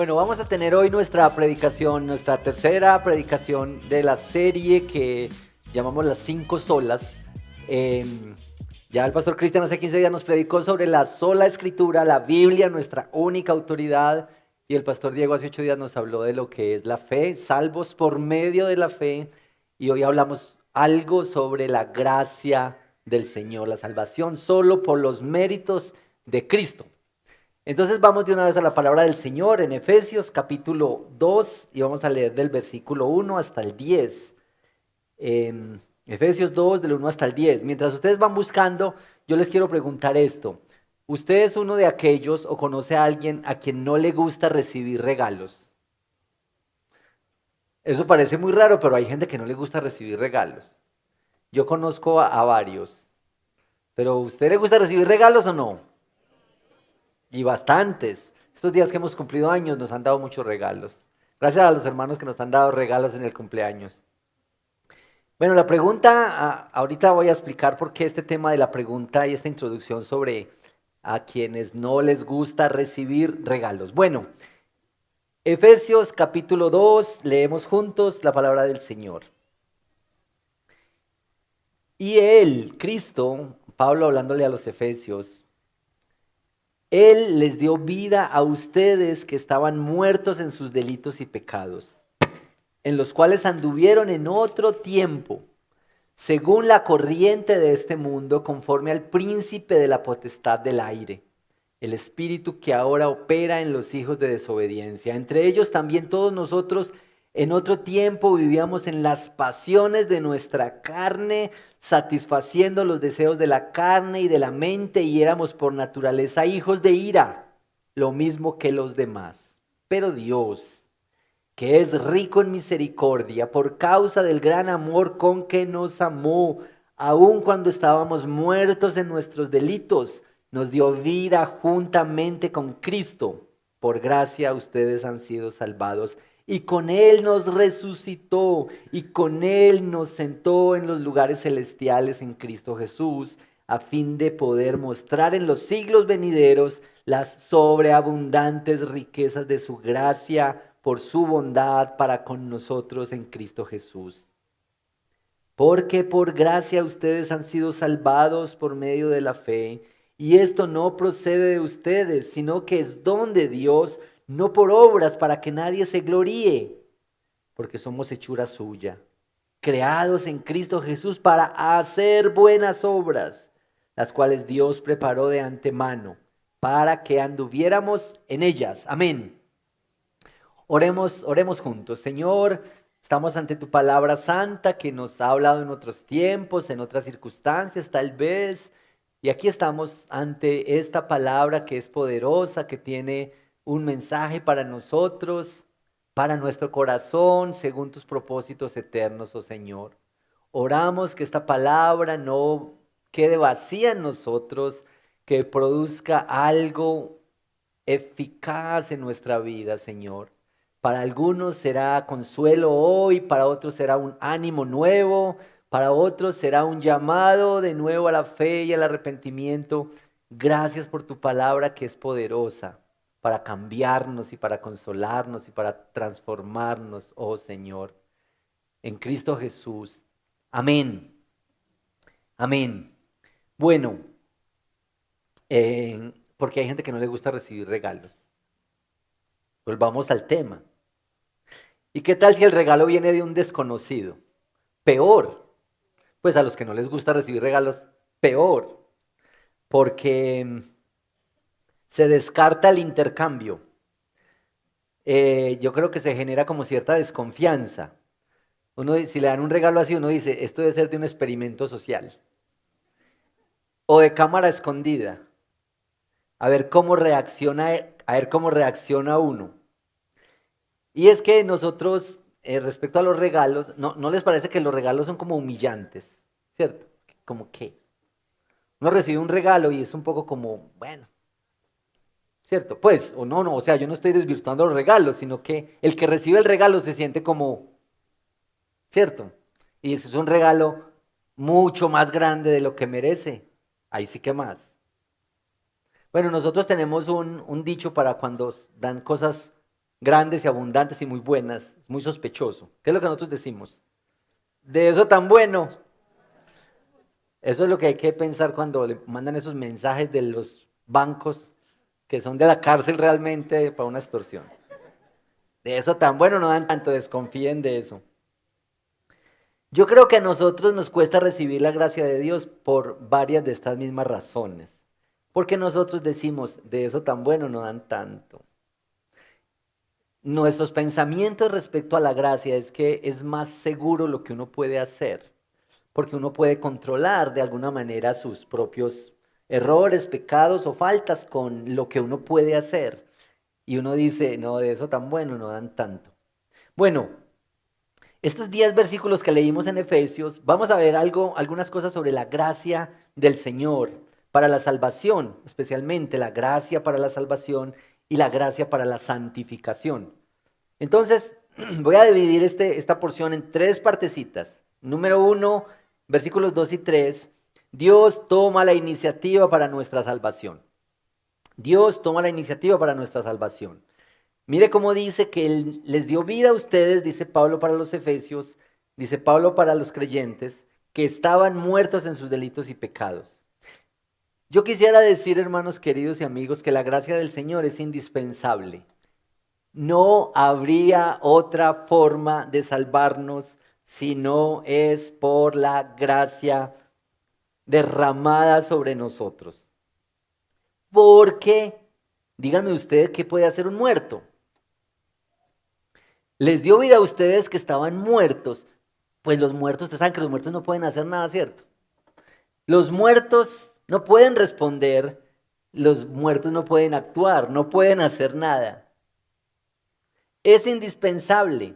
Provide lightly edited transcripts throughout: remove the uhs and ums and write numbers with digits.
Bueno, vamos a tener hoy nuestra predicación, nuestra tercera predicación de la serie que llamamos las 5 solas. Ya el pastor Cristian hace 15 días nos predicó sobre la sola escritura, la Biblia, nuestra única autoridad. Y el pastor Diego hace 8 días nos habló de lo que es la fe, salvos por medio de la fe. Y hoy hablamos algo sobre la gracia del Señor, la salvación solo por los méritos de Cristo. Entonces vamos de una vez a la palabra del Señor en Efesios capítulo 2 y vamos a leer del versículo 1 hasta el 10. Efesios 2 del 1 hasta el 10. Mientras ustedes van buscando, yo les quiero preguntar esto. ¿Usted es uno de aquellos o conoce a alguien a quien no le gusta recibir regalos? Eso parece muy raro, pero hay gente que no le gusta recibir regalos. Yo conozco a varios. ¿Pero a usted le gusta recibir regalos o no? Y bastantes. Estos días que hemos cumplido años nos han dado muchos regalos. Gracias a los hermanos que nos han dado regalos en el cumpleaños. Bueno, la pregunta, ahorita voy a explicar por qué este tema de la pregunta y esta introducción sobre a quienes no les gusta recibir regalos. Bueno, Efesios capítulo 2, leemos juntos la palabra del Señor. Y Él, Cristo, Pablo hablándole a los Efesios, Él les dio vida a ustedes que estaban muertos en sus delitos y pecados, en los cuales anduvieron en otro tiempo, según la corriente de este mundo, conforme al príncipe de la potestad del aire, el espíritu que ahora opera en los hijos de desobediencia. Entre ellos también todos nosotros en otro tiempo vivíamos en las pasiones de nuestra carne, satisfaciendo los deseos de la carne y de la mente, y éramos por naturaleza hijos de ira, lo mismo que los demás. Pero Dios, que es rico en misericordia, por causa del gran amor con que nos amó, aun cuando estábamos muertos en nuestros delitos, nos dio vida juntamente con Cristo. Por gracia ustedes han sido salvados. Y con Él nos resucitó y con Él nos sentó en los lugares celestiales en Cristo Jesús, a fin de poder mostrar en los siglos venideros las sobreabundantes riquezas de su gracia por su bondad para con nosotros en Cristo Jesús. Porque por gracia ustedes han sido salvados por medio de la fe, y esto no procede de ustedes, sino que es don de Dios, no por obras para que nadie se gloríe, porque somos hechura suya, creados en Cristo Jesús para hacer buenas obras, las cuales Dios preparó de antemano para que anduviéramos en ellas. Amén. Oremos juntos. Señor, estamos ante tu palabra santa que nos ha hablado en otros tiempos, en otras circunstancias tal vez, y aquí estamos ante esta palabra que es poderosa, que tiene un mensaje para nosotros, para nuestro corazón, según tus propósitos eternos, oh Señor. Oramos que esta palabra no quede vacía en nosotros, que produzca algo eficaz en nuestra vida, Señor. Para algunos será consuelo hoy, para otros será un ánimo nuevo, para otros será un llamado de nuevo a la fe y al arrepentimiento. Gracias por tu palabra que es poderosa para cambiarnos y para consolarnos y para transformarnos, oh Señor, en Cristo Jesús. Amén. Amén. Bueno, porque hay gente que no le gusta recibir regalos. Volvamos al tema. ¿Y qué tal si el regalo viene de un desconocido? Peor. Pues a los que no les gusta recibir regalos, peor. Porque se descarta el intercambio. Yo creo que se genera como cierta desconfianza. Si le dan un regalo así, uno dice, esto debe ser de un experimento social. O de cámara escondida. A ver cómo reacciona uno. Y es que nosotros, respecto a los regalos, ¿no les parece que los regalos son como humillantes? ¿Cierto? Como que uno recibe un regalo y es un poco como, bueno, ¿cierto? Pues, o sea, yo no estoy desvirtuando los regalos, sino que el que recibe el regalo se siente como, ¿cierto? Y ese es un regalo mucho más grande de lo que merece. Ahí sí que más. Bueno, nosotros tenemos un dicho para cuando dan cosas grandes y abundantes y muy buenas, es muy sospechoso. ¿Qué es lo que nosotros decimos? De eso tan bueno. Eso es lo que hay que pensar cuando le mandan esos mensajes de los bancos que son de la cárcel realmente para una extorsión. De eso tan bueno no dan tanto, desconfíen de eso. Yo creo que a nosotros nos cuesta recibir la gracia de Dios por varias de estas mismas razones. Porque nosotros decimos, de eso tan bueno no dan tanto. Nuestros pensamientos respecto a la gracia es que es más seguro lo que uno puede hacer, porque uno puede controlar de alguna manera sus propios errores, pecados o faltas con lo que uno puede hacer. Y uno dice, no, de eso tan bueno no dan tanto. Bueno, estos 10 versículos que leímos en Efesios, vamos a ver algunas cosas sobre la gracia del Señor para la salvación, especialmente la gracia para la salvación y la gracia para la santificación. Entonces, voy a dividir esta porción en 3 partecitas. Número 1, versículos 2 y 3. Dios toma la iniciativa para nuestra salvación. Dios toma la iniciativa para nuestra salvación. Mire cómo dice que Él les dio vida a ustedes, dice Pablo para los Efesios, dice Pablo para los creyentes, que estaban muertos en sus delitos y pecados. Yo quisiera decir, hermanos queridos y amigos, que la gracia del Señor es indispensable. No habría otra forma de salvarnos si no es por la gracia derramada sobre nosotros. Porque, díganme ustedes, ¿qué puede hacer un muerto? Les dio vida a ustedes que estaban muertos. Pues los muertos, ustedes saben que los muertos no pueden hacer nada, ¿cierto? Los muertos no pueden responder, los muertos no pueden actuar, no pueden hacer nada. Es indispensable.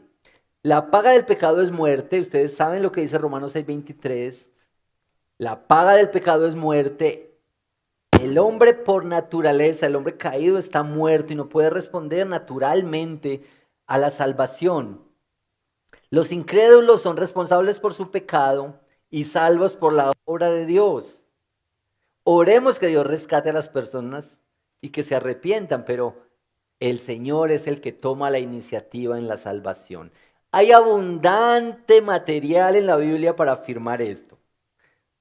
La paga del pecado es muerte. Ustedes saben lo que dice Romanos 6:23. La paga del pecado es muerte. El hombre por naturaleza, el hombre caído está muerto y no puede responder naturalmente a la salvación. Los incrédulos son responsables por su pecado y salvos por la obra de Dios. Oremos que Dios rescate a las personas y que se arrepientan, pero el Señor es el que toma la iniciativa en la salvación. Hay abundante material en la Biblia para afirmar esto.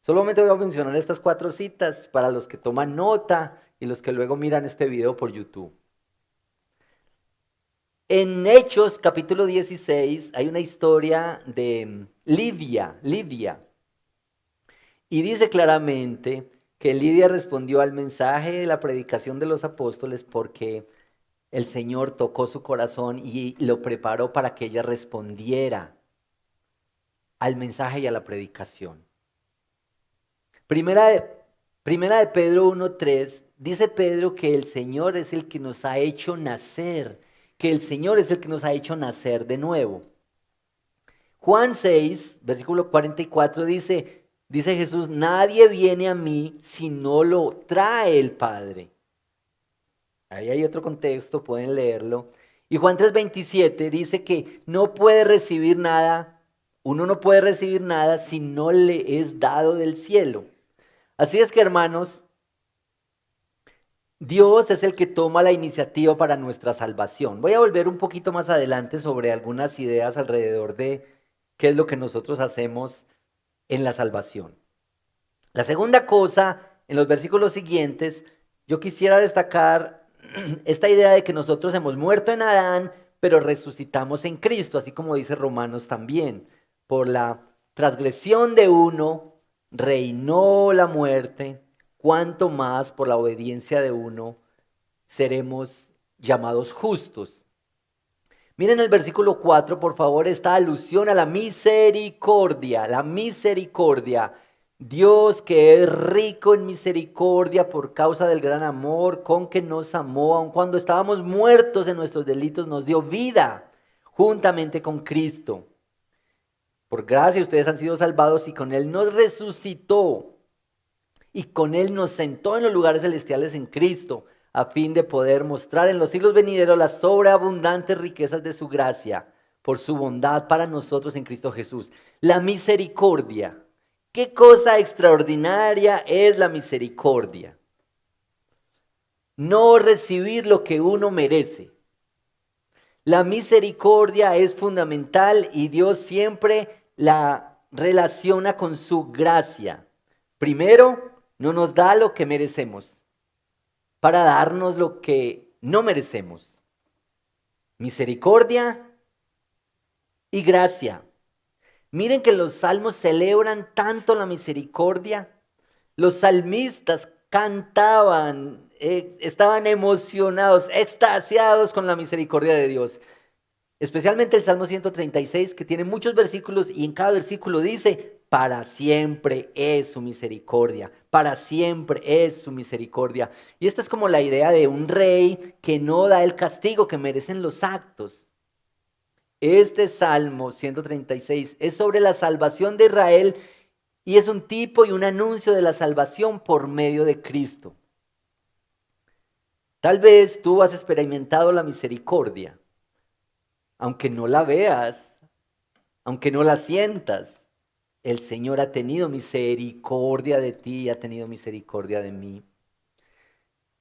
Solamente voy a mencionar estas 4 citas para los que toman nota y los que luego miran este video por YouTube. En Hechos capítulo 16 hay una historia de Lidia. Y dice claramente que Lidia respondió al mensaje de la predicación de los apóstoles porque el Señor tocó su corazón y lo preparó para que ella respondiera al mensaje y a la predicación. Primera de Pedro 1:3, dice Pedro que el Señor es el que nos ha hecho nacer, que el Señor es el que nos ha hecho nacer de nuevo. Juan 6, versículo 44 dice Jesús, nadie viene a mí si no lo trae el Padre. Ahí hay otro contexto, pueden leerlo. Y Juan 3:27 dice que no puede recibir nada, uno no puede recibir nada si no le es dado del cielo. Así es que, hermanos, Dios es el que toma la iniciativa para nuestra salvación. Voy a volver un poquito más adelante sobre algunas ideas alrededor de qué es lo que nosotros hacemos en la salvación. La segunda cosa, en los versículos siguientes, yo quisiera destacar esta idea de que nosotros hemos muerto en Adán, pero resucitamos en Cristo, así como dice Romanos también. Por la transgresión de uno reinó la muerte, cuanto más por la obediencia de uno seremos llamados justos. Miren el versículo 4, por favor, esta alusión a la misericordia, la misericordia. Dios que es rico en misericordia por causa del gran amor con que nos amó, aun cuando estábamos muertos en nuestros delitos, nos dio vida juntamente con Cristo. Por gracia ustedes han sido salvados y con Él nos resucitó y con Él nos sentó en los lugares celestiales en Cristo, a fin de poder mostrar en los siglos venideros las sobreabundantes riquezas de su gracia, por su bondad para nosotros en Cristo Jesús. La misericordia. ¿Qué cosa extraordinaria es la misericordia? No recibir lo que uno merece. La misericordia es fundamental y Dios siempre la relaciona con su gracia. Primero, no nos da lo que merecemos para darnos lo que no merecemos. Misericordia y gracia. Miren que los salmos celebran tanto la misericordia. Los salmistas cantaban, estaban emocionados, extasiados con la misericordia de Dios. Especialmente el Salmo 136, que tiene muchos versículos y en cada versículo dice, para siempre es su misericordia, para siempre es su misericordia. Y esta es como la idea de un rey que no da el castigo que merecen los actos. Este Salmo 136 es sobre la salvación de Israel y es un tipo y un anuncio de la salvación por medio de Cristo. Tal vez tú has experimentado la misericordia, aunque no la veas, aunque no la sientas. El Señor ha tenido misericordia de ti y ha tenido misericordia de mí.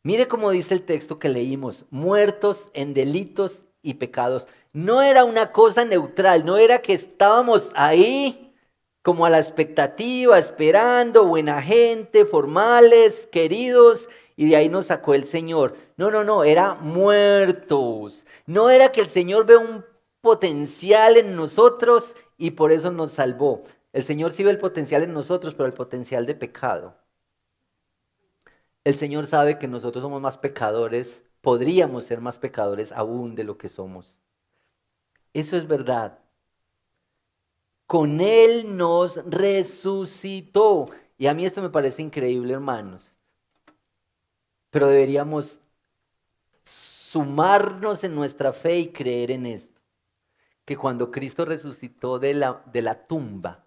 Mire cómo dice el texto que leímos, muertos en delitos y pecados. No era una cosa neutral, no era que estábamos ahí como a la expectativa, esperando, buena gente, formales, queridos, y de ahí nos sacó el Señor. No, era muertos. No era que el Señor ve un potencial en nosotros y por eso nos salvó. El Señor sí ve el potencial en nosotros, pero el potencial de pecado. El Señor sabe que nosotros somos más pecadores, podríamos ser más pecadores aún de lo que somos. Eso es verdad. Con Él nos resucitó. Y a mí esto me parece increíble, hermanos. Pero deberíamos sumarnos en nuestra fe y creer en esto. Que cuando Cristo resucitó de la tumba,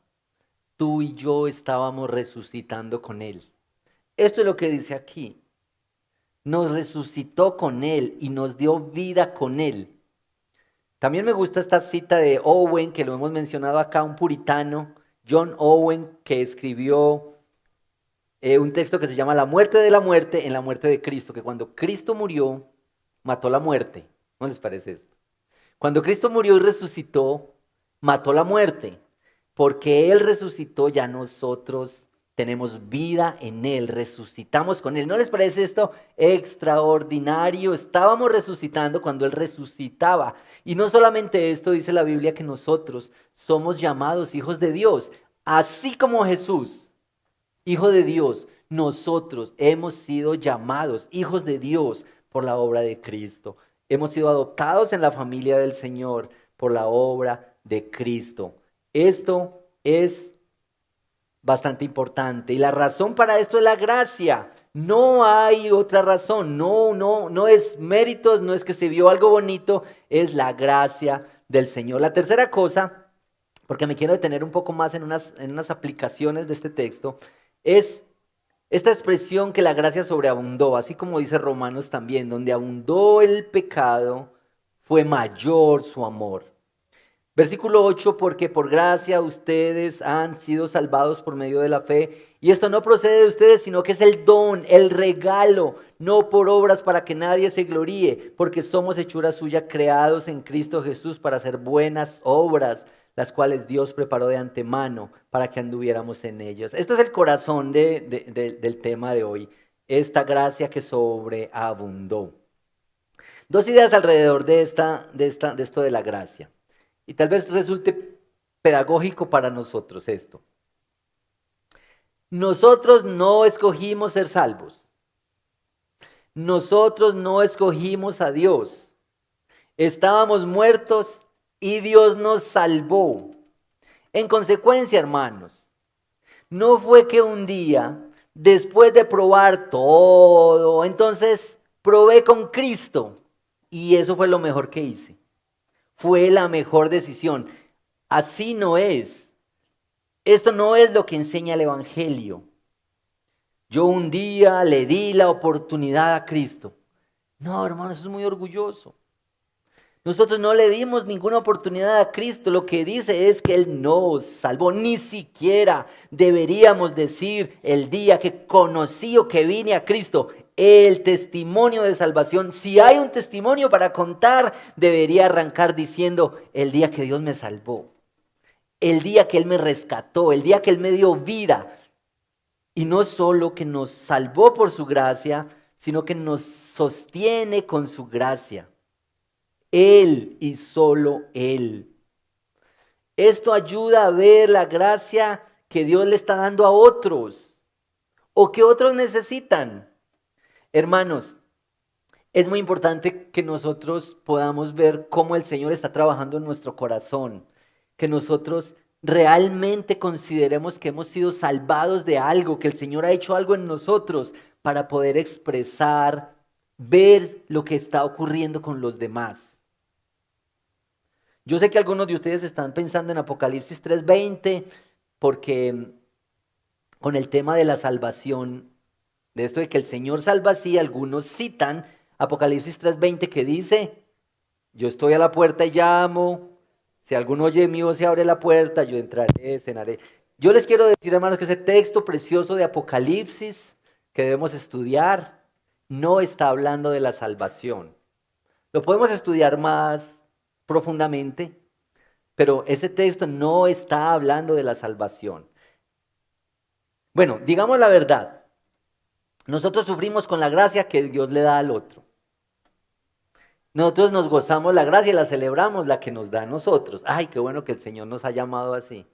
tú y yo estábamos resucitando con Él. Esto es lo que dice aquí. Nos resucitó con Él y nos dio vida con Él. También me gusta esta cita de Owen, que lo hemos mencionado acá, un puritano, John Owen, que escribió un texto que se llama La muerte de la muerte en la muerte de Cristo, que cuando Cristo murió, mató la muerte. ¿No les parece esto? Cuando Cristo murió y resucitó, mató la muerte. Porque Él resucitó, ya nosotros tenemos vida en Él, resucitamos con Él. ¿No les parece esto extraordinario? Estábamos resucitando cuando Él resucitaba. Y no solamente esto, dice la Biblia, que nosotros somos llamados hijos de Dios. Así como Jesús, hijo de Dios, nosotros hemos sido llamados hijos de Dios por la obra de Cristo. Hemos sido adoptados en la familia del Señor por la obra de Cristo. Esto es bastante importante. Y la razón para esto es la gracia. No hay otra razón. No es méritos, no es que se vio algo bonito, es la gracia del Señor. La tercera cosa, porque me quiero detener un poco más en unas aplicaciones de este texto, es esta expresión que la gracia sobreabundó, así como dice Romanos también, donde abundó el pecado, fue mayor su amor. Versículo 8, porque por gracia ustedes han sido salvados por medio de la fe, y esto no procede de ustedes, sino que es el don, el regalo, no por obras para que nadie se gloríe, porque somos hechura suya, creados en Cristo Jesús para hacer buenas obras, las cuales Dios preparó de antemano para que anduviéramos en ellas. Este es el corazón del tema de hoy, esta gracia que sobreabundó. Dos ideas alrededor de esto de la gracia. Y tal vez resulte pedagógico para nosotros esto. Nosotros no escogimos ser salvos. Nosotros no escogimos a Dios. Estábamos muertos y Dios nos salvó. En consecuencia, hermanos, no fue que un día, después de probar todo, entonces probé con Cristo y eso fue lo mejor que hice. Fue la mejor decisión. Así no es. Esto no es lo que enseña el Evangelio. Yo un día le di la oportunidad a Cristo. No, hermano, eso es muy orgulloso. Nosotros no le dimos ninguna oportunidad a Cristo. Lo que dice es que Él nos salvó. Ni siquiera deberíamos decir el día que conocí o que vine a Cristo. el testimonio de salvación. Si hay un testimonio para contar, debería arrancar diciendo: el día que Dios me salvó, el día que Él me rescató, el día que Él me dio vida. Y no solo que nos salvó por su gracia, sino que nos sostiene con su gracia. Él y solo Él. Esto ayuda a ver la gracia que Dios le está dando a otros o que otros necesitan. Hermanos, es muy importante que nosotros podamos ver cómo el Señor está trabajando en nuestro corazón, que nosotros realmente consideremos que hemos sido salvados de algo, que el Señor ha hecho algo en nosotros para poder expresar, ver lo que está ocurriendo con los demás. Yo sé que algunos de ustedes están pensando en Apocalipsis 3:20 porque con el tema de la salvación, de esto de que el Señor salva así, algunos citan Apocalipsis 3:20 que dice: yo estoy a la puerta y llamo, si alguno oye mi voz y abre la puerta, yo entraré, cenaré. Yo les quiero decir, hermanos, que ese texto precioso de Apocalipsis que debemos estudiar no está hablando de la salvación. Lo podemos estudiar más profundamente, pero ese texto no está hablando de la salvación. Bueno, digamos la verdad. Nosotros sufrimos con la gracia que Dios le da al otro. Nosotros nos gozamos la gracia y la celebramos, la que nos da a nosotros. Ay, qué bueno que el Señor nos ha llamado así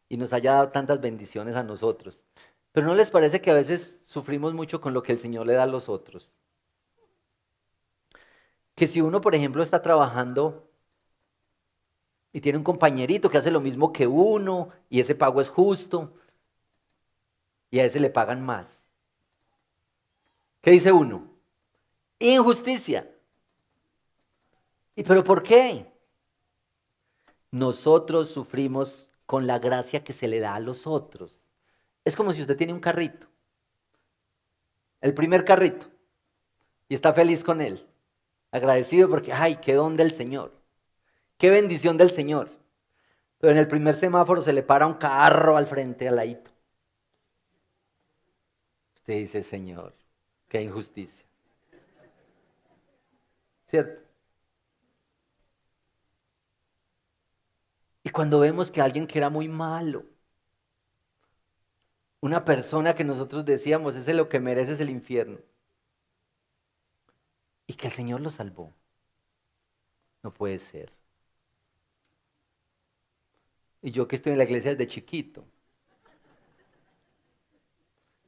y nos haya dado tantas bendiciones a nosotros. Pero ¿no les parece que a veces sufrimos mucho con lo que el Señor le da a los otros? Que si uno, por ejemplo, está trabajando y tiene un compañerito que hace lo mismo que uno y ese pago es justo y a ese le pagan más. ¿Qué dice uno? Injusticia. ¿Y pero por qué? Nosotros sufrimos con la gracia que se le da a los otros. Es como si usted tiene un carrito, el primer carrito, y está feliz con él, agradecido porque, ay, qué don del Señor, qué bendición del Señor. Pero en el primer semáforo se le para un carro al frente, al ladito. Usted dice: Señor, qué injusticia. ¿Cierto? Y cuando vemos que alguien que era muy malo, una persona que nosotros decíamos: ese lo que merece es el infierno, y que el Señor lo salvó, no puede ser. Y yo que estoy en la iglesia desde chiquito,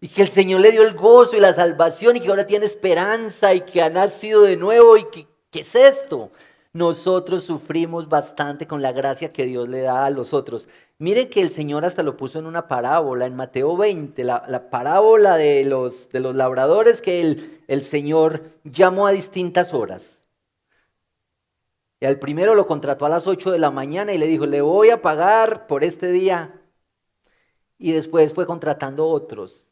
y que el Señor le dio el gozo y la salvación y que ahora tiene esperanza y que ha nacido de nuevo y que, ¿qué es esto? Nosotros sufrimos bastante con la gracia que Dios le da a los otros. Mire que el Señor hasta lo puso en una parábola, en Mateo 20, la parábola de los labradores que el Señor llamó a distintas horas. Y al primero lo contrató a las 8 de la mañana y le dijo: le voy a pagar por este día. Y después fue contratando otros.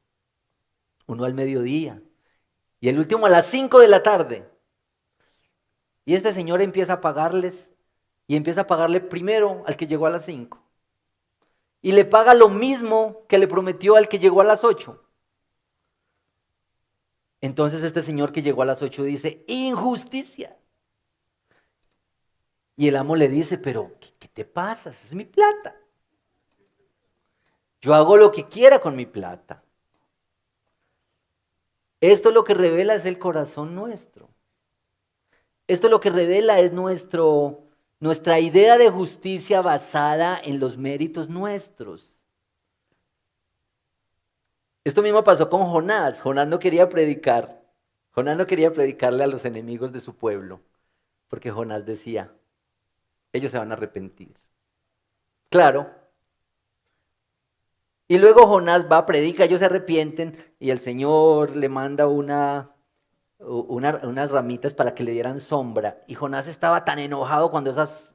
Uno al mediodía y el último a las 5 de la tarde. Y este señor empieza a pagarles y empieza a pagarle primero al que llegó a las 5. Y le paga lo mismo que le prometió al que llegó a las 8. Entonces este señor que llegó a las 8 dice: injusticia. Y el amo le dice: pero ¿qué te pasa? Esa es mi plata. Yo hago lo que quiera con mi plata. Esto lo que revela es el corazón nuestro. Esto lo que revela es nuestra idea de justicia basada en los méritos nuestros. Esto mismo pasó con Jonás. Jonás no quería predicar. Jonás no quería predicarle a los enemigos de su pueblo, porque Jonás decía: ellos se van a arrepentir. Claro. Y luego Jonás va, predica, ellos se arrepienten y el Señor le manda unas ramitas para que le dieran sombra. Y Jonás estaba tan enojado cuando esas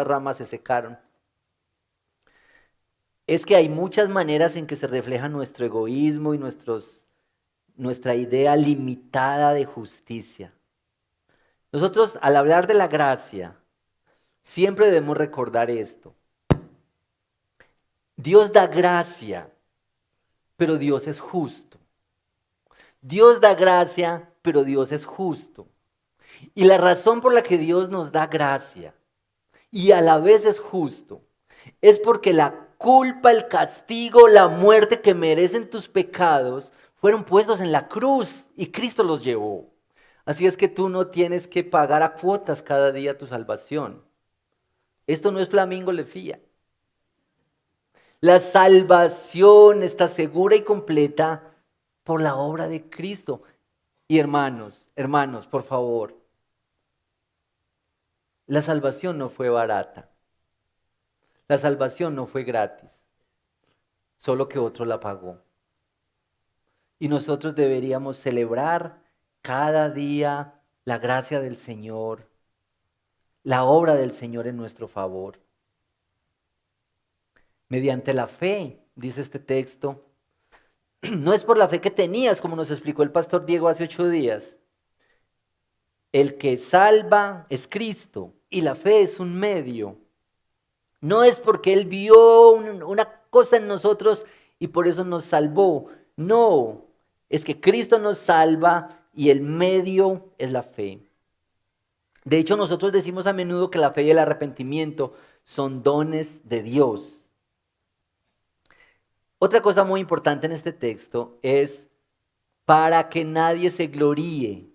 ramas se secaron. Es que hay muchas maneras en que se refleja nuestro egoísmo y nuestra idea limitada de justicia. Nosotros, al hablar de la gracia, siempre debemos recordar esto. Dios da gracia, pero Dios es justo. Dios da gracia, pero Dios es justo. Y la razón por la que Dios nos da gracia y a la vez es justo es porque la culpa, el castigo, la muerte que merecen tus pecados fueron puestos en la cruz y Cristo los llevó. Así es que tú no tienes que pagar a cuotas cada día tu salvación. Esto no es Flamingo Lefía. La salvación está segura y completa por la obra de Cristo. Y hermanos, por favor, la salvación no fue barata. La salvación no fue gratis, solo que otro la pagó. Y nosotros deberíamos celebrar cada día la gracia del Señor, la obra del Señor en nuestro favor. Mediante la fe, dice este texto, no es por la fe que tenías, como nos explicó el pastor Diego hace 8 días. El que salva es Cristo y la fe es un medio. No es porque Él vio una cosa en nosotros y por eso nos salvó. No, es que Cristo nos salva y el medio es la fe. De hecho, nosotros decimos a menudo que la fe y el arrepentimiento son dones de Dios. Otra cosa muy importante en este texto es para que nadie se gloríe.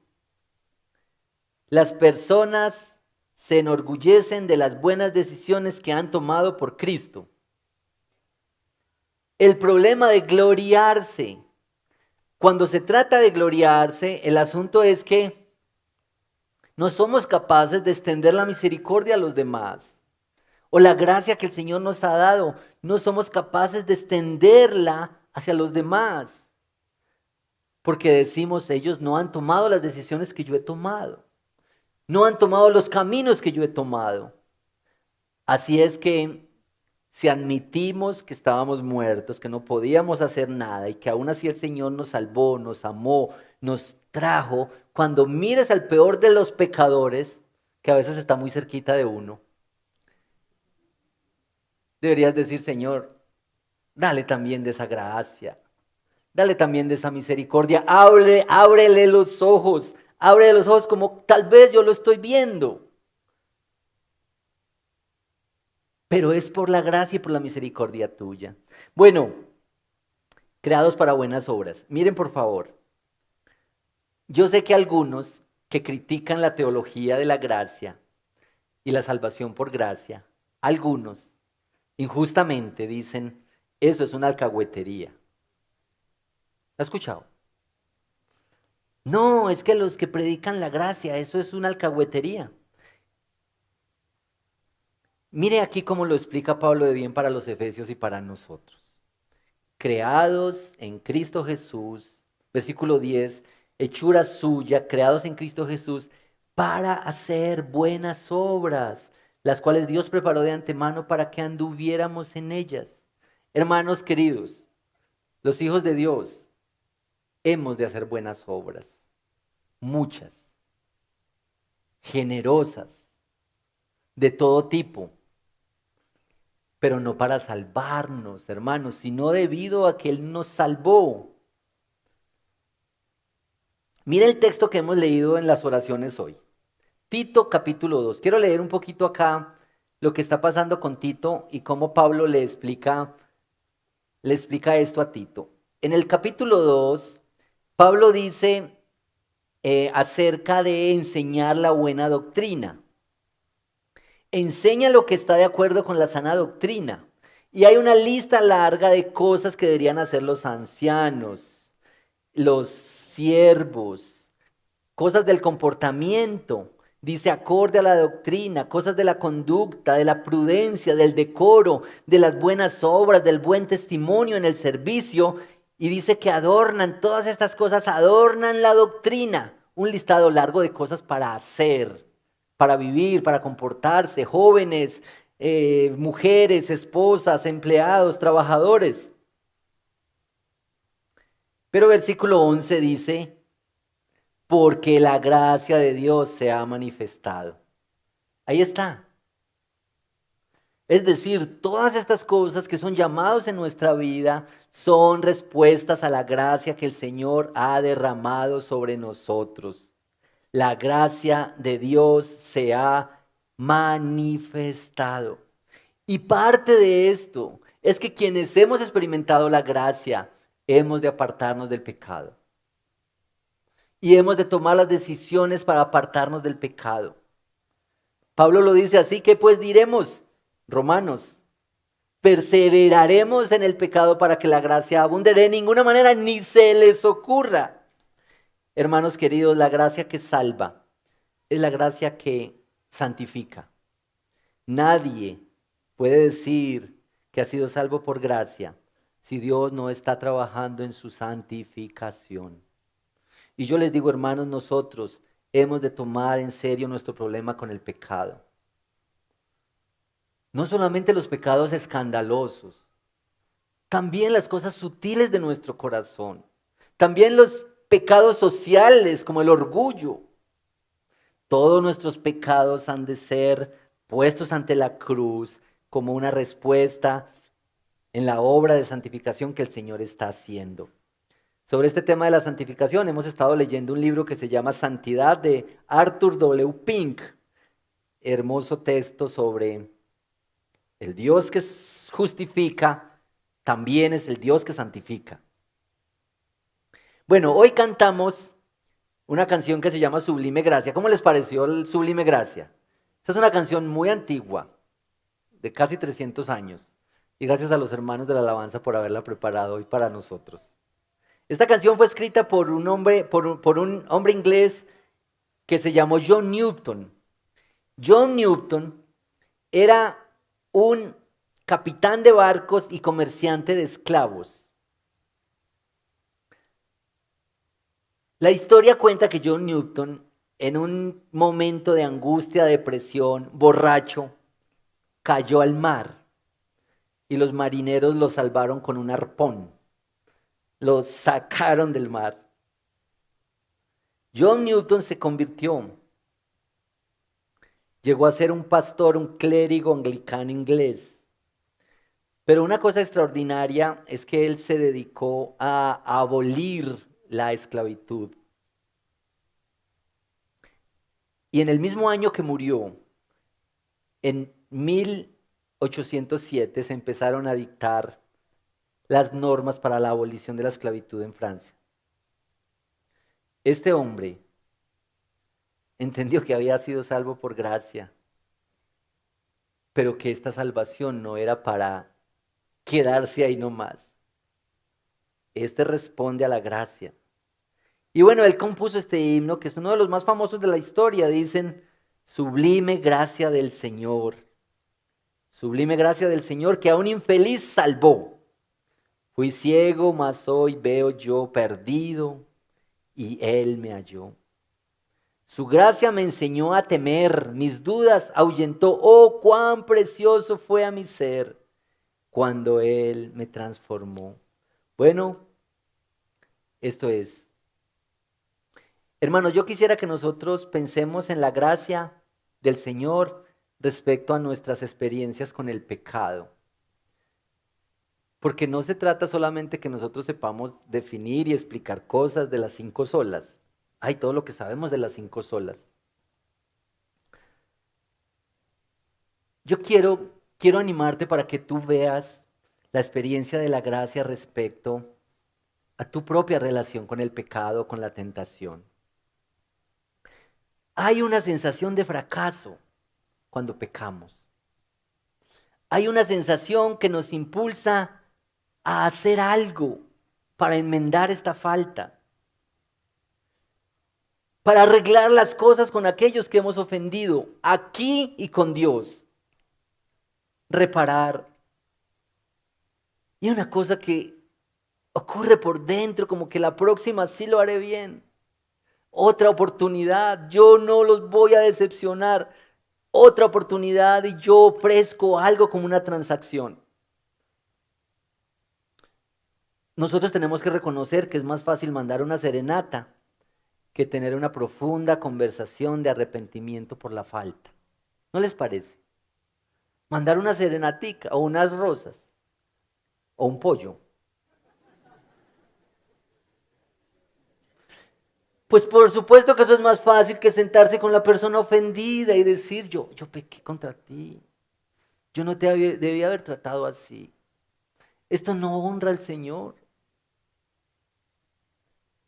Las personas se enorgullecen de las buenas decisiones que han tomado por Cristo. El problema de gloriarse, cuando se trata de gloriarse, el asunto es que no somos capaces de extender la misericordia a los demás o la gracia que el Señor nos ha dado. No somos capaces de extenderla hacia los demás porque decimos, ellos no han tomado las decisiones que yo he tomado. No han tomado los caminos que yo he tomado. Así es que si admitimos que estábamos muertos, que no podíamos hacer nada y que aún así el Señor nos salvó, nos amó, nos trajo, cuando mires al peor de los pecadores, que a veces está muy cerquita de uno, deberías decir, Señor, dale también de esa gracia, dale también de esa misericordia, ábrele los ojos. Abre los ojos como tal vez yo lo estoy viendo. Pero es por la gracia y por la misericordia tuya. Bueno, creados para buenas obras. Miren por favor. Yo sé que algunos que critican la teología de la gracia y la salvación por gracia, algunos injustamente dicen, eso es una alcahuetería. ¿Has escuchado? No, es que los que predican la gracia, eso es una alcahuetería. Mire aquí cómo lo explica Pablo de bien para los efesios y para nosotros. Creados en Cristo Jesús, versículo 10, hechura suya, creados en Cristo Jesús para hacer buenas obras, las cuales Dios preparó de antemano para que anduviéramos en ellas. Hermanos queridos, los hijos de Dios, hemos de hacer buenas obras, muchas, generosas, de todo tipo, pero no para salvarnos, hermanos, sino debido a que Él nos salvó. Mira el texto que hemos leído en las oraciones hoy. Tito capítulo 2. Quiero leer un poquito acá lo que está pasando con Tito y cómo Pablo le explica esto a Tito. En el capítulo 2, Pablo dice acerca de enseñar la buena doctrina. Enseña lo que está de acuerdo con la sana doctrina. Y hay una lista larga de cosas que deberían hacer los ancianos, los siervos, cosas del comportamiento. Dice acorde a la doctrina, cosas de la conducta, de la prudencia, del decoro, de las buenas obras, del buen testimonio en el servicio. Y dice que adornan, todas estas cosas adornan la doctrina. Un listado largo de cosas para hacer, para vivir, para comportarse, jóvenes, mujeres, esposas, empleados, trabajadores. Pero versículo 11 dice, porque la gracia de Dios se ha manifestado. Ahí está. Es decir, todas estas cosas que son llamados en nuestra vida son respuestas a la gracia que el Señor ha derramado sobre nosotros. La gracia de Dios se ha manifestado. Y parte de esto es que quienes hemos experimentado la gracia, hemos de apartarnos del pecado. Y hemos de tomar las decisiones para apartarnos del pecado. Pablo lo dice así, ¿qué pues diremos? Romanos, perseveraremos en el pecado para que la gracia abunde. De ninguna manera, ni se les ocurra. Hermanos queridos, la gracia que salva es la gracia que santifica. Nadie puede decir que ha sido salvo por gracia si Dios no está trabajando en su santificación. Y yo les digo, hermanos, nosotros hemos de tomar en serio nuestro problema con el pecado. No solamente los pecados escandalosos, también las cosas sutiles de nuestro corazón, también los pecados sociales como el orgullo. Todos nuestros pecados han de ser puestos ante la cruz como una respuesta en la obra de santificación que el Señor está haciendo. Sobre este tema de la santificación hemos estado leyendo un libro que se llama Santidad de Arthur W. Pink. Hermoso texto sobre el Dios que justifica, también es el Dios que santifica. Bueno, hoy cantamos una canción que se llama Sublime Gracia. ¿Cómo les pareció el Sublime Gracia? Esta es una canción muy antigua, de casi 300 años. Y gracias a los hermanos de la alabanza por haberla preparado hoy para nosotros. Esta canción fue escrita por un hombre inglés que se llamó John Newton. John Newton era un capitán de barcos y comerciante de esclavos. La historia cuenta que John Newton, en un momento de angustia, depresión, borracho, cayó al mar y los marineros lo salvaron con un arpón. Lo sacaron del mar. John Newton se convirtió. Llegó a ser un pastor, un clérigo anglicano inglés. Pero una cosa extraordinaria es que él se dedicó a abolir la esclavitud. Y en el mismo año que murió, en 1807, se empezaron a dictar las normas para la abolición de la esclavitud en Francia. Este hombre entendió que había sido salvo por gracia, pero que esta salvación no era para quedarse ahí nomás. Este responde a la gracia. Y bueno, él compuso este himno, que es uno de los más famosos de la historia. Dicen, sublime gracia del Señor. Sublime gracia del Señor que a un infeliz salvó. Fui ciego, mas hoy veo yo perdido, y Él me halló. Su gracia me enseñó a temer, mis dudas ahuyentó. Oh, cuán precioso fue a mi ser cuando Él me transformó. Bueno, esto es. Hermanos, yo quisiera que nosotros pensemos en la gracia del Señor respecto a nuestras experiencias con el pecado. Porque no se trata solamente que nosotros sepamos definir y explicar cosas de las 5 solas. Hay todo lo que sabemos de las 5 solas. Yo quiero animarte para que tú veas la experiencia de la gracia respecto a tu propia relación con el pecado, con la tentación. Hay una sensación de fracaso cuando pecamos. Hay una sensación que nos impulsa a hacer algo para enmendar esta falta, para arreglar las cosas con aquellos que hemos ofendido, aquí y con Dios. Reparar. Y una cosa que ocurre por dentro, como que la próxima sí lo haré bien. Otra oportunidad, yo no los voy a decepcionar. Otra oportunidad y yo ofrezco algo como una transacción. Nosotros tenemos que reconocer que es más fácil mandar una serenata que tener una profunda conversación de arrepentimiento por la falta. ¿No les parece? Mandar una serenatica o unas rosas o un pollo. Pues por supuesto que eso es más fácil que sentarse con la persona ofendida y decir, yo pequé contra ti, yo no te debía haber tratado así. Esto no honra al Señor.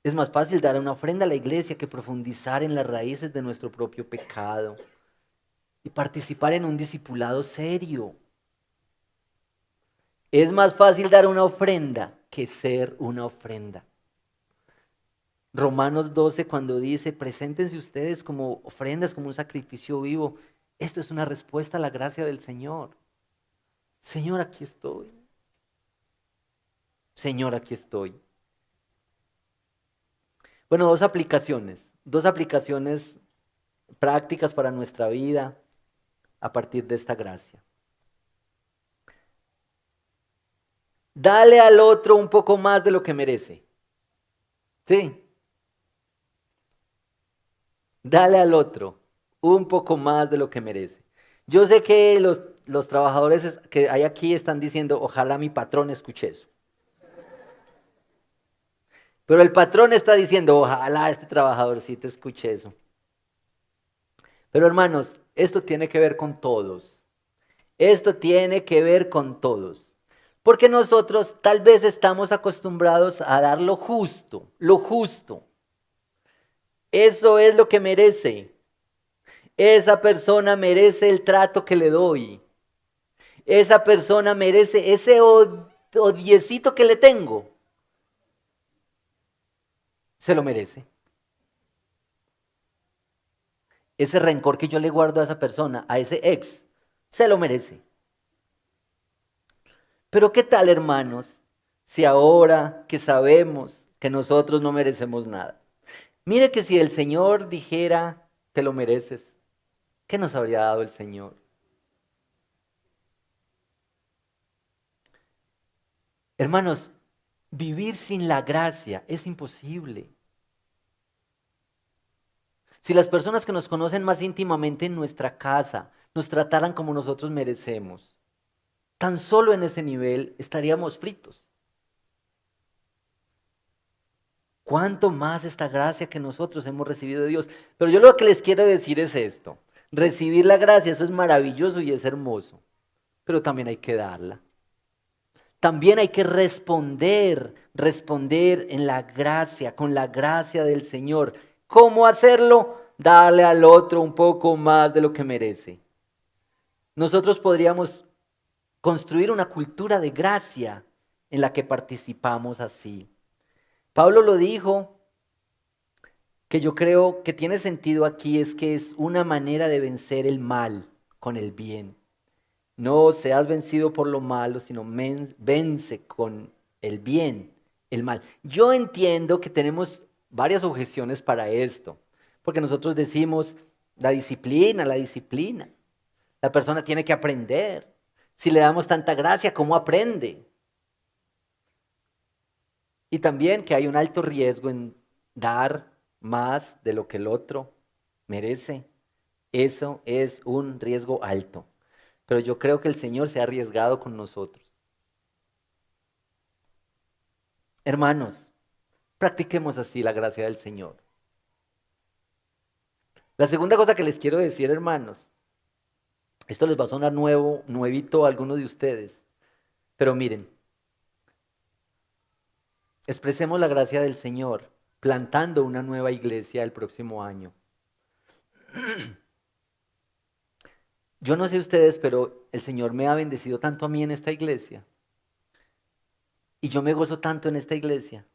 Es más fácil dar una ofrenda a la iglesia que profundizar en las raíces de nuestro propio pecado y participar en un discipulado serio. Es más fácil dar una ofrenda que ser una ofrenda. Romanos 12 cuando dice, preséntense ustedes como ofrendas, como un sacrificio vivo. Esto es una respuesta a la gracia del Señor. Señor, aquí estoy. Señor, aquí estoy. Bueno, dos aplicaciones prácticas para nuestra vida a partir de esta gracia. Dale al otro un poco más de lo que merece. Sí, dale al otro un poco más de lo que merece. Yo sé que los trabajadores que hay aquí están diciendo, ojalá mi patrón escuche eso. Pero el patrón está diciendo, ojalá este trabajadorcito escuche eso. Pero hermanos, esto tiene que ver con todos. Esto tiene que ver con todos. Porque nosotros tal vez estamos acostumbrados a dar lo justo, lo justo. Eso es lo que merece. Esa persona merece el trato que le doy. Esa persona merece ese odiecito que le tengo. Se lo merece. Ese rencor que yo le guardo a esa persona, a ese ex, se lo merece. Pero ¿qué tal, hermanos, si ahora que sabemos que nosotros no merecemos nada? Mire que si el Señor dijera, te lo mereces, ¿qué nos habría dado el Señor? Hermanos, vivir sin la gracia es imposible. Si las personas que nos conocen más íntimamente en nuestra casa nos trataran como nosotros merecemos, tan solo en ese nivel estaríamos fritos. ¿Cuánto más esta gracia que nosotros hemos recibido de Dios? Pero yo lo que les quiero decir es esto. Recibir la gracia, eso es maravilloso y es hermoso, pero también hay que darla. También hay que responder en la gracia, con la gracia del Señor. ¿Cómo hacerlo? Darle al otro un poco más de lo que merece. Nosotros podríamos construir una cultura de gracia en la que participamos así. Pablo lo dijo, que yo creo que tiene sentido aquí, es que es una manera de vencer el mal con el bien. No seas vencido por lo malo, sino vence con el bien, el mal. Yo entiendo que tenemos varias objeciones para esto, porque nosotros decimos la disciplina, la disciplina. La persona tiene que aprender. Si le damos tanta gracia, ¿cómo aprende? Y también que hay un alto riesgo en dar más de lo que el otro merece. Eso es un riesgo alto. Pero yo creo que el Señor se ha arriesgado con nosotros. Hermanos, practiquemos así la gracia del Señor. La segunda cosa que les quiero decir, hermanos, esto les va a sonar nuevo, nuevito a algunos de ustedes, pero miren, expresemos la gracia del Señor plantando una nueva iglesia el próximo año. Yo no sé ustedes, pero el Señor me ha bendecido tanto a mí en esta iglesia. Y yo me gozo tanto en esta iglesia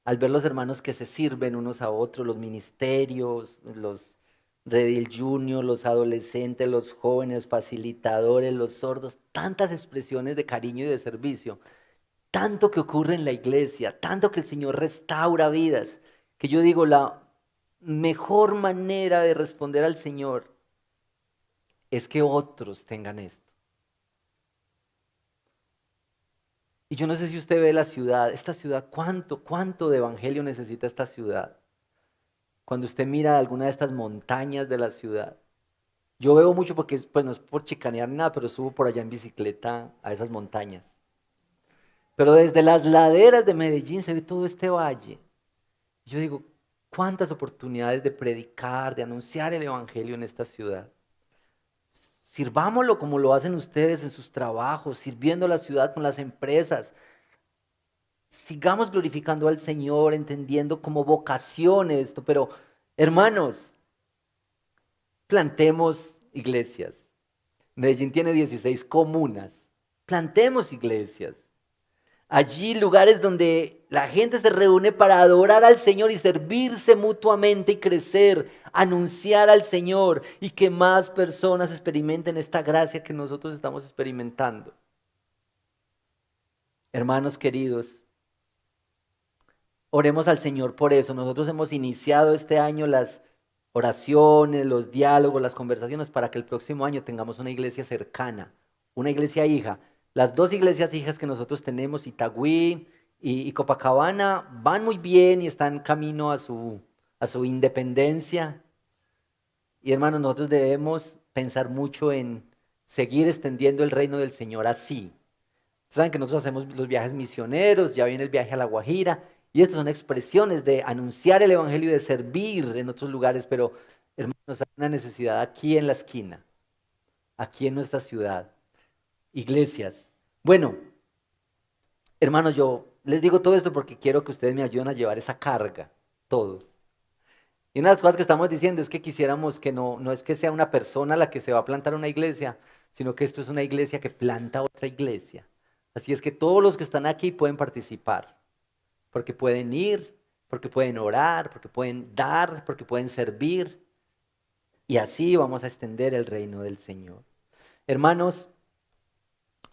al ver los hermanos que se sirven unos a otros, los ministerios, los Redil Junior, los adolescentes, los jóvenes, facilitadores, los sordos, tantas expresiones de cariño y de servicio, tanto que ocurre en la iglesia, tanto que el Señor restaura vidas, que yo digo, la mejor manera de responder al Señor es que otros tengan esto. Y yo no sé si usted ve la ciudad, esta ciudad, cuánto de evangelio necesita esta ciudad. Cuando usted mira alguna de estas montañas de la ciudad, Yo veo mucho porque, pues no es por chicanear ni nada, pero subo por allá en bicicleta a esas montañas. Pero desde las laderas de Medellín se ve todo este valle. Yo digo, cuántas oportunidades de predicar, de anunciar el evangelio en esta ciudad. Sirvámoslo como lo hacen ustedes en sus trabajos, sirviendo a la ciudad con las empresas. Sigamos glorificando al Señor, entendiendo como vocación esto. Pero, hermanos, plantemos iglesias. Medellín tiene 16 comunas. Plantemos iglesias. Allí lugares donde la gente se reúne para adorar al Señor y servirse mutuamente y crecer, anunciar al Señor y que más personas experimenten esta gracia que nosotros estamos experimentando. Hermanos queridos, oremos al Señor por eso. Nosotros hemos iniciado este año las oraciones, los diálogos, las conversaciones para que el próximo año tengamos una iglesia cercana, una iglesia hija. Las dos iglesias hijas que nosotros tenemos, Itagüí y Copacabana, van muy bien y están camino a su independencia. Y hermanos, nosotros debemos pensar mucho en seguir extendiendo el reino del Señor así. Saben que nosotros hacemos los viajes misioneros, ya viene el viaje a La Guajira, y estas son expresiones de anunciar el evangelio y de servir en otros lugares, pero hermanos, hay una necesidad aquí en la esquina, aquí en nuestra ciudad, iglesias. Bueno, hermanos, yo les digo todo esto porque quiero que ustedes me ayuden a llevar esa carga, todos. Y una de las cosas que estamos diciendo es que quisiéramos que no es que sea una persona la que se va a plantar una iglesia, sino que esto es una iglesia que planta otra iglesia. Así es que todos los que están aquí pueden participar, porque pueden ir, porque pueden orar, porque pueden dar, porque pueden servir. Y así vamos a extender el reino del Señor. Hermanos,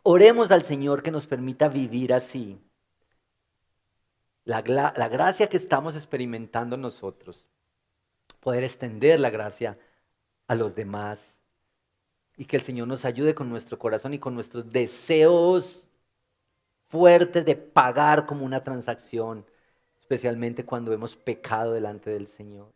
oremos al Señor que nos permita vivir así. La gracia que estamos experimentando nosotros, poder extender la gracia a los demás y que el Señor nos ayude con nuestro corazón y con nuestros deseos fuertes de pagar como una transacción, especialmente cuando hemos pecado delante del Señor.